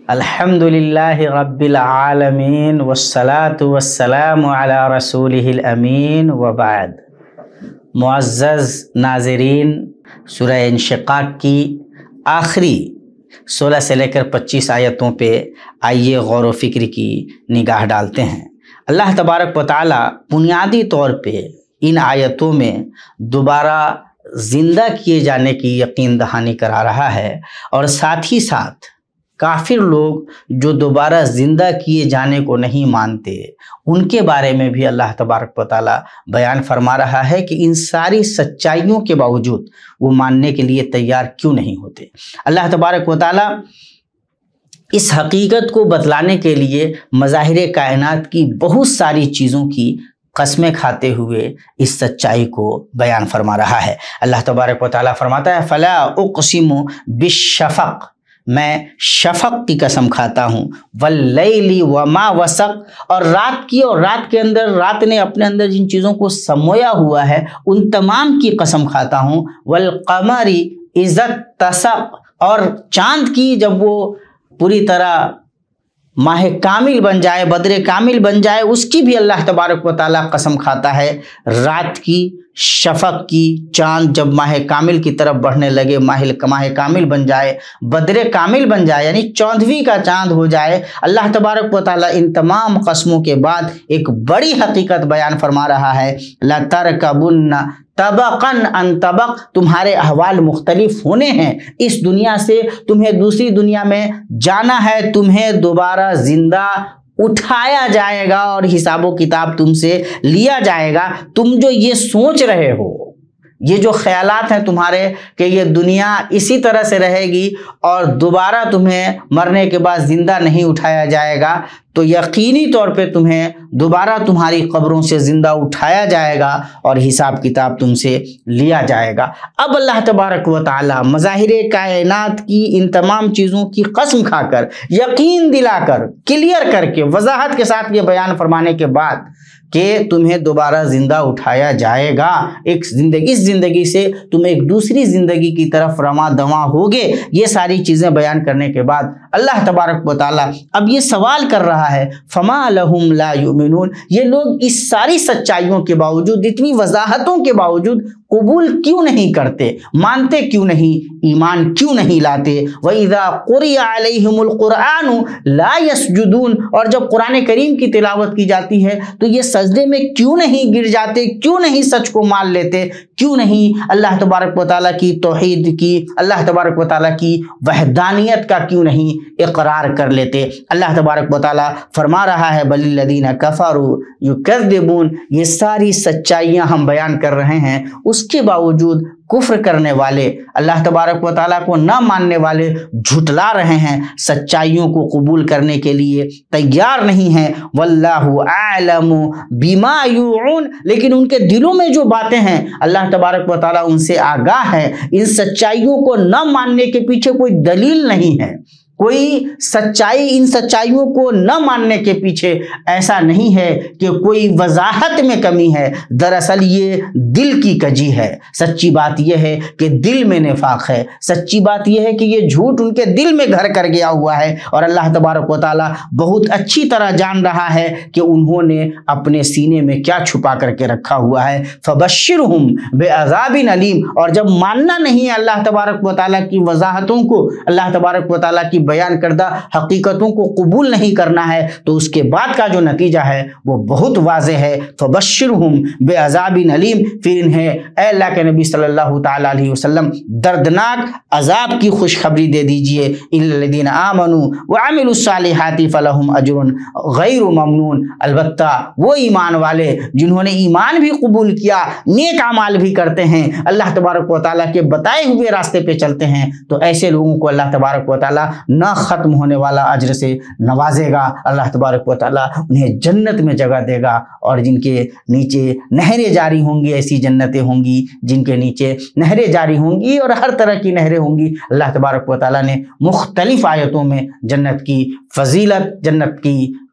الحمدللہ رب العالمین والصلاة والسلام علی رسولہ الامین وبعد۔ معزز ناظرین، سورہ انشقاق کی آخری 16 سے لے کر 25 آیتوں پہ آئیے غور و فکر کی نگاہ ڈالتے ہیں۔ اللہ تبارک و تعالی بنیادی طور پہ ان آیتوں میں دوبارہ زندہ کیے جانے کی یقین دہانی کرا رہا ہے، اور ساتھ ہی ساتھ کافر لوگ جو دوبارہ زندہ کیے جانے کو نہیں مانتے، ان کے بارے میں بھی اللہ تبارک و تعالی بیان فرما رہا ہے کہ ان ساری سچائیوں کے باوجود وہ ماننے کے لیے تیار کیوں نہیں ہوتے۔ اللہ تبارک و تعالی اس حقیقت کو بتلانے کے لیے مظاہر کائنات کی بہت ساری چیزوں کی قسمیں کھاتے ہوئے اس سچائی کو بیان فرما رہا ہے۔ اللہ تبارک و تعالی فرماتا ہے فَلَا أُقْسِمُ بِالشَّفَقِ، میں شفق کی قسم کھاتا ہوں، وَاللَّيْلِ وَمَا وَسَقَ، اور رات کی، اور رات کے اندر، رات نے اپنے اندر جن چیزوں کو سمویا ہوا ہے ان تمام کی قسم کھاتا ہوں، وَالْقَمَرِ إِذَا اتَّسَقَ، اور چاند کی جب وہ پوری طرح ماہ کامل بن جائے، بدر کامل بن جائے، اس کی بھی اللہ تبارک و تعالیٰ قسم کھاتا ہے۔ رات کی، شفق کی، چاند جب ماہ کامل کی طرف بڑھنے لگے، ماہ کامل بن جائے، بدر کامل بن جائے، یعنی 14ویں کا چاند ہو جائے، اللہ تبارک و تعالیٰ ان تمام قسموں کے بعد ایک بڑی حقیقت بیان فرما رہا ہے، لَتَرْكَبُنَّ طَبَقًا عَنْ طَبَقٍ، تمہارے احوال مختلف ہونے ہیں، اس دنیا سے تمہیں دوسری دنیا میں جانا ہے، تمہیں دوبارہ زندہ اٹھایا جائے گا اور حساب و کتاب تم سے لیا جائے گا۔ تم جو یہ سوچ رہے ہو، یہ جو خیالات ہیں تمہارے کہ یہ دنیا اسی طرح سے رہے گی اور دوبارہ تمہیں مرنے کے بعد زندہ نہیں اٹھایا جائے گا، تو یقینی طور پہ تمہیں دوبارہ تمہاری قبروں سے زندہ اٹھایا جائے گا اور حساب کتاب تم سے لیا جائے گا۔ اب اللہ تبارک و تعالی مظاہر کائنات کی ان تمام چیزوں کی قسم کھا کر، یقین دلا کر، کلیئر کر کے، وضاحت کے ساتھ یہ بیان فرمانے کے بعد کہ تمہیں دوبارہ زندہ اٹھایا جائے گا، اس زندگی سے تم ایک دوسری زندگی کی طرف رواں دواں ہوگے، یہ ساری چیزیں بیان کرنے کے بعد اللہ تبارک و تعالی اب یہ سوال کر رہا ہے فَمَا لَهُمْ لَا يُؤْمِنُونَ، یہ لوگ اس ساری سچائیوں کے باوجود، اتنی وضاحتوں کے باوجود قبول کیوں نہیں کرتے، مانتے کیوں نہیں، ایمان کیوں نہیں لاتے؟ وَإِذَا قُرِئَ عَلَيْهِمُ الْقُرْآنُ لَا يَسْجُدُونَ، اور جب قرآن کریم کی تلاوت کی جاتی ہے تو یہ سجدے میں کیوں نہیں گر جاتے، کیوں نہیں سچ کو مان لیتے، کیوں نہیں اللہ تبارک و تعالیٰ کی توحید کی، اللہ تبارک و تعالیٰ کی وحدانیت کا کیوں نہیں اقرار کر لیتے؟ اللہ تبارک و تعالیٰ فرما رہا ہے بَلِ الَّذِينَ كَفَرُوا يُكَذِّبُونَ، یہ ساری سچائیاں ہم بیان کر رہے ہیں، اس کے باوجود کفر کرنے والے، اللہ تبارک و تعالیٰ کو نہ ماننے والے جھٹلا رہے ہیں، سچائیوں کو قبول کرنے کے لیے تیار نہیں ہیں۔ وَاللَّهُ أَعْلَمُ بِمَا يُوعُونَ، لیکن ان کے دلوں میں جو باتیں ہیں اللہ تبارک و تعالیٰ ان سے آگاہ ہے۔ ان سچائیوں کو نہ ماننے کے پیچھے کوئی دلیل نہیں ہے، کوئی سچائی، ان سچائیوں کو نہ ماننے کے پیچھے ایسا نہیں ہے کہ کوئی وضاحت میں کمی ہے، دراصل یہ دل کی کجی ہے۔ سچی بات یہ ہے کہ دل میں نفاق ہے، سچی بات یہ ہے کہ یہ جھوٹ ان کے دل میں گھر کر گیا ہوا ہے، اور اللہ تبارک و تعالیٰ بہت اچھی طرح جان رہا ہے کہ انہوں نے اپنے سینے میں کیا چھپا کر کے رکھا ہوا ہے۔ فَبَشِّرْهُمْ بِعَذَابٍ أَلِيمٍ، اور جب ماننا نہیں ہے اللہ تبارک و تعالیٰ کی وضاحتوں کو، اللہ تبارک و تعالیٰ کی بیان کردہ حقیقتوں کو قبول نہیں کرنا ہے، تو اس کے بعد کا جو نتیجہ ہے وہ بہت واضح ہے۔ فَبَشِّرْهُمْ بِعَذَابٍ أَلِيمٍ، پھر انہیں اے اللہ کے نبی صلی اللہ تعالیٰ علیہ وسلم دردناک عذاب کی خوشخبری دے دیجئے۔ إِلَّا الَّذِينَ آمَنُوا وَعَمِلُوا الصَّالِحَاتِ فَلَهُمْ أَجْرٌ غَيْرُ مَمْنُونٍ، البتہ وہ ایمان والے جنہوں نے ایمان بھی قبول کیا، نیک اعمال بھی کرتے ہیں، اللہ تبارک و تعالیٰ کے بتائے ہوئے راستے پہ چلتے ہیں، تو ایسے لوگوں کو اللہ تبارک و تعالیٰ نہ ختم ہونے والا اجر سے نوازے گا، اللہ تبارک و تعالیٰ انہیں جنت میں جگہ دے گا، اور جن کے نیچے نہریں جاری ہوں گی، ایسی جنتیں ہوں گی جن کے نیچے نہریں جاری ہوں گی اور ہر طرح کی نہریں ہوں گی۔ اللہ تبارک و تعالیٰ نے مختلف آیتوں میں جنت کی فضیلت، جنت کی